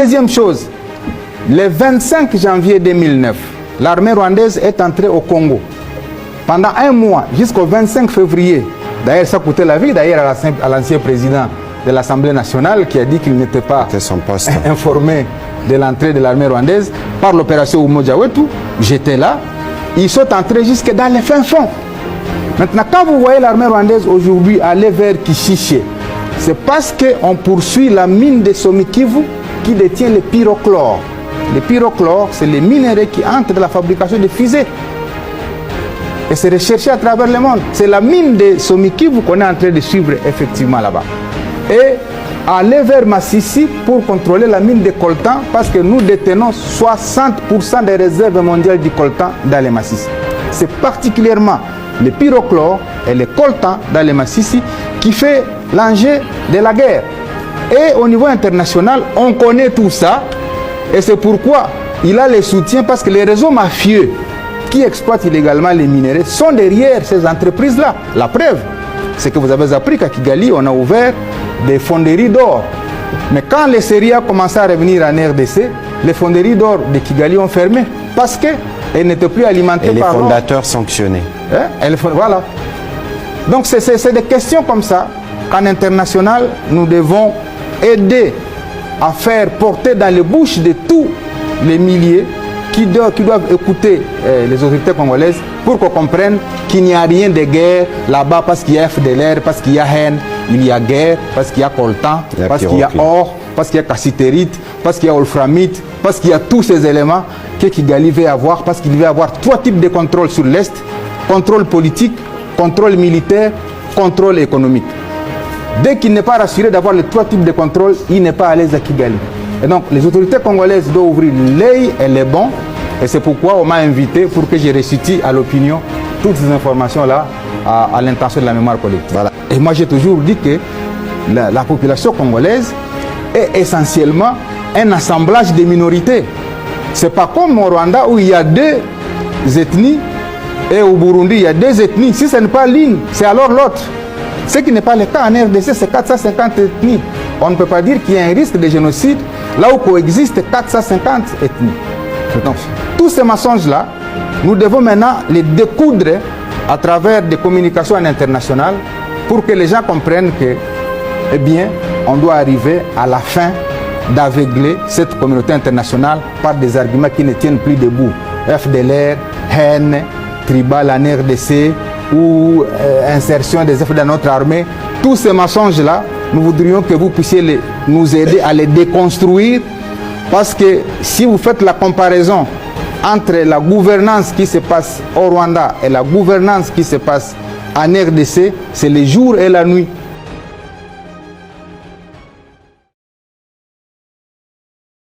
Deuxième chose, le 25 janvier 2009, l'armée rwandaise est entrée au Congo. Pendant un mois, jusqu'au 25 février, d'ailleurs ça coûtait la vie d'ailleurs à l'ancien président de l'Assemblée nationale qui a dit qu'il n'était pas informé de l'entrée de l'armée rwandaise par l'opération Umoja Wetu. J'étais là. Ils sont entrés jusque dans les fins fonds. Maintenant, quand vous voyez l'armée rwandaise aujourd'hui aller vers Kishishe, c'est parce qu'on poursuit la mine de Somikivu qui détient le pyrochlore. Le pyrochlore, c'est les minéraux qui entrent dans la fabrication de fusées. Et c'est recherché à travers le monde. C'est la mine de Somikivu qu'on est en train de suivre effectivement là-bas. Et aller vers Massissi pour contrôler la mine de coltan parce que nous détenons 60% des réserves mondiales du coltan dans les Massissi. C'est particulièrement le pyrochlore et le coltan dans les Massissi qui fait l'enjeu de la guerre. Et au niveau international, on connaît tout ça et c'est pourquoi il a le soutien parce que les réseaux mafieux qui exploitent illégalement les minéraux sont derrière ces entreprises-là. La preuve, c'est que vous avez appris qu'à Kigali, on a ouvert des fonderies d'or. Mais quand les séries ont commencé à revenir en RDC, les fonderies d'or de Kigali ont fermé parce qu'elles n'étaient plus alimentées par l'or. Et les fondateurs sanctionnés. Voilà. Donc c'est des questions comme ça qu'en international, nous devons aider à faire porter dans les bouches de tous les milliers qui doivent écouter les autorités congolaises pour qu'on comprenne qu'il n'y a rien de guerre là-bas parce qu'il y a FDLR, parce qu'il y a haine, il y a guerre, parce qu'il y a coltan, parce qu'il y a or, parce qu'il y a cassitérite, parce qu'il y a wolframite, parce qu'il y a tous ces éléments que Kigali veut avoir, parce qu'il veut avoir 3 types de contrôle sur l'Est, contrôle politique, contrôle militaire, contrôle économique. Dès qu'il n'est pas rassuré d'avoir les 3 types de contrôle, il n'est pas à l'aise à Kigali. Et donc, les autorités congolaises doivent ouvrir l'œil et les bons. Et c'est pourquoi on m'a invité pour que je récite à l'opinion toutes ces informations-là à l'intention de la mémoire collective. Voilà. Et moi, j'ai toujours dit que la population congolaise est essentiellement un assemblage de minorités. Ce n'est pas comme au Rwanda où il y a 2 ethnies et au Burundi, il y a 2 ethnies. Si ce n'est pas l'une, c'est alors l'autre. Ce qui n'est pas le cas en RDC, c'est 450 ethnies. On ne peut pas dire qu'il y a un risque de génocide là où coexistent 450 ethnies. Donc, tous ces mensonges-là, nous devons maintenant les découdre à travers des communications internationales pour que les gens comprennent que, eh bien, on doit arriver à la fin d'aveugler cette communauté internationale par des arguments qui ne tiennent plus debout. FDLR, haine, tribal en RDC ou insertion des effets dans notre armée. Tous ces mensonges-là, nous voudrions que vous puissiez nous aider à les déconstruire parce que si vous faites la comparaison entre la gouvernance qui se passe au Rwanda et la gouvernance qui se passe en RDC, c'est le jour et la nuit.